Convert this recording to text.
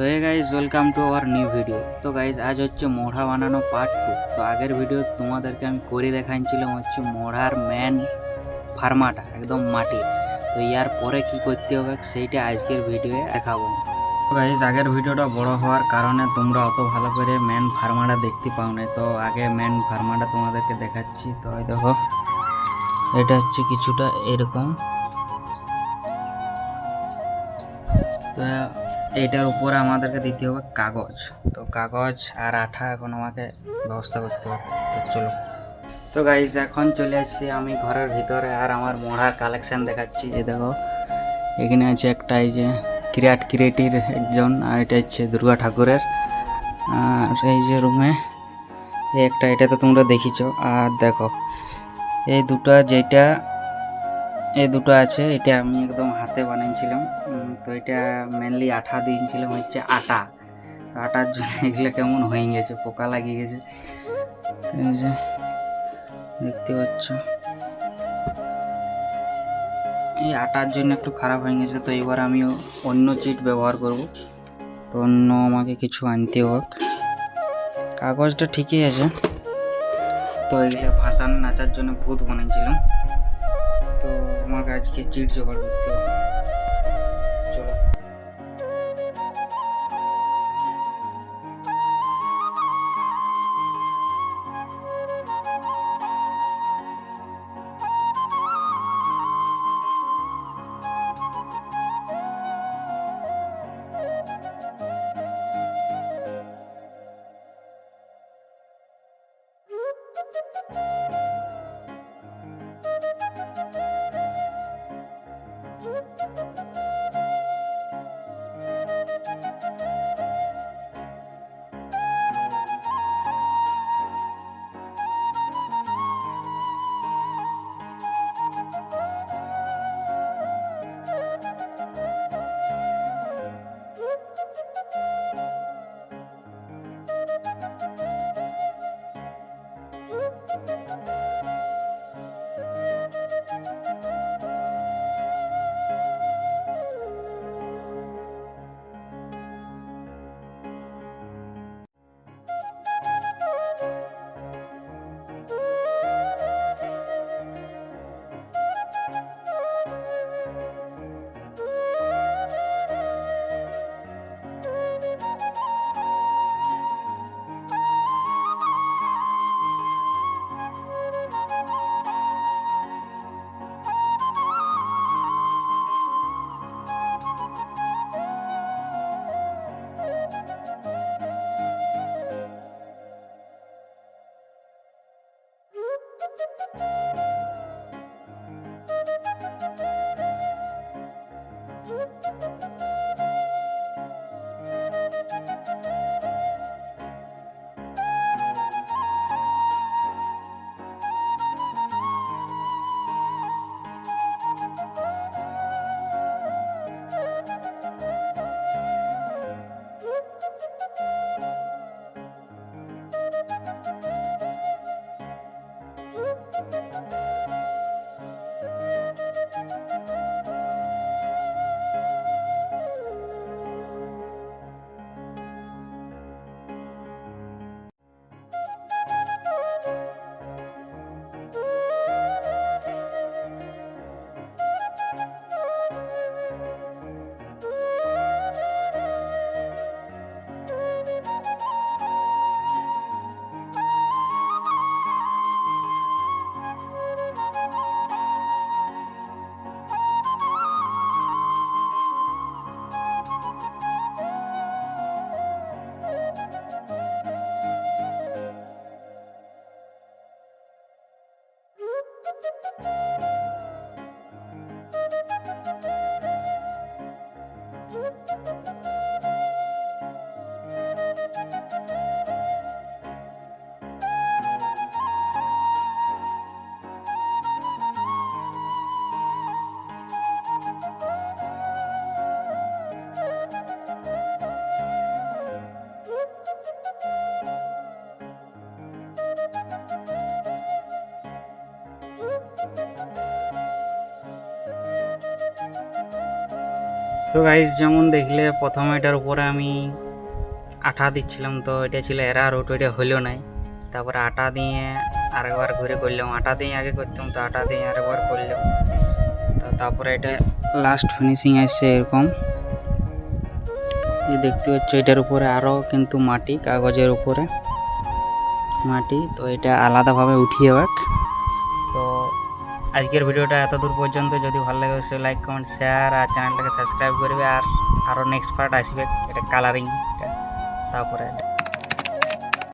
তো hey guys, welcome to our new video. তো guys, আজ হচ্ছে মোড়া বানানো পার্ট 2। তো আগের ভিডিও তোমাদেরকে আমি করে দেখাচ্ছিলাম হচ্ছে মোড়ার মেন ফার্মাটা একদম মাটির। তো ইয়ার পরে কি করতে হবে সেইটা আজকের ভিডিওয়ে দেখাবো। তো গাইজ, আগের ভিডিওটা বড় হওয়ার কারণে তোমরা অত ভালো করে মেন ফার্মাটা দেখতে পাও না। তো আগে মেন ফার্মাটা তোমাদেরকে দেখাচ্ছি। তো এই দেখো, এটা হচ্ছে কিছুটা এরকম। তো এইটার উপরে আমাদেরকে দিতে হবে কাগজ। তো কাগজ আর আঠা এখন আমাকে ব্যবস্থা করতে হবে। তো চলো। তো গাইজ, এখন চলে আসছি আমি ঘরের ভিতরে আর আমার মোড়ার কালেকশন দেখাচ্ছি। যে দেখো, এখানে আছে একটা, এই যে ক্রিয়েটির একজন, আর এটা হচ্ছে দুর্গা ঠাকুরের। আর এই যে রুমে এই একটা, এটা তো তোমরা দেখিছো। আর দেখো এই দুটো, যেটা এই দুটো আছে, এটা আমি একদম হাতে বানিয়েছিলাম। তো এটা মেনলি আঠা দিয়েছিলাম হচ্ছে আটা। আটার জন্য এগুলো কেমন হয়ে গেছে, পোকা লাগিয়ে গেছে। এই যে দেখতে পাচ্ছ, এই আটার জন্য একটু খারাপ হয়ে গেছে। তো এবার আমি অন্য চিট ব্যবহার করব। তো অন্য আমাকে কিছু আনতে হোক। কাগজটা ঠিকই আছে। তো এগুলো ভাসান নাচার জন্য ভূত বানিয়েছিলাম। তো আমাকে আজকে চিট জোগাড় করতে হবে। চলো। তো গাইস যেমন দেখলে প্রথমে এটার উপরে আমি আঠা দিচ্ছিলাম, তো এটা ছিল এরা রুট, ওইটা হইলো নাই। তারপরে আটা দিয়ে আরেকবার ঘুরে করলাম, আটা দিয়ে আগে করতাম, তো আটা দিয়ে আরেকবার করলাম। তো তারপরে এটা লাস্ট ফিনিশিং আসছে এরকম, এই দেখতে পাচ্ছ। এটার উপরে আরও কিন্তু মাটি, কাগজের উপরে মাটি, তো এটা আলাদাভাবে উঠিয়ে যাক। তো আজকের ভিডিওটা এত দূর পর্যন্ত, যদি ভালো লাগে অবশ্যই লাইক কমেন্ট শেয়ার আর চ্যানেলটাকে সাবস্ক্রাইব করবে। আর আরও নেক্সট পার্ট আসবে, এটা কালারিং, তারপরে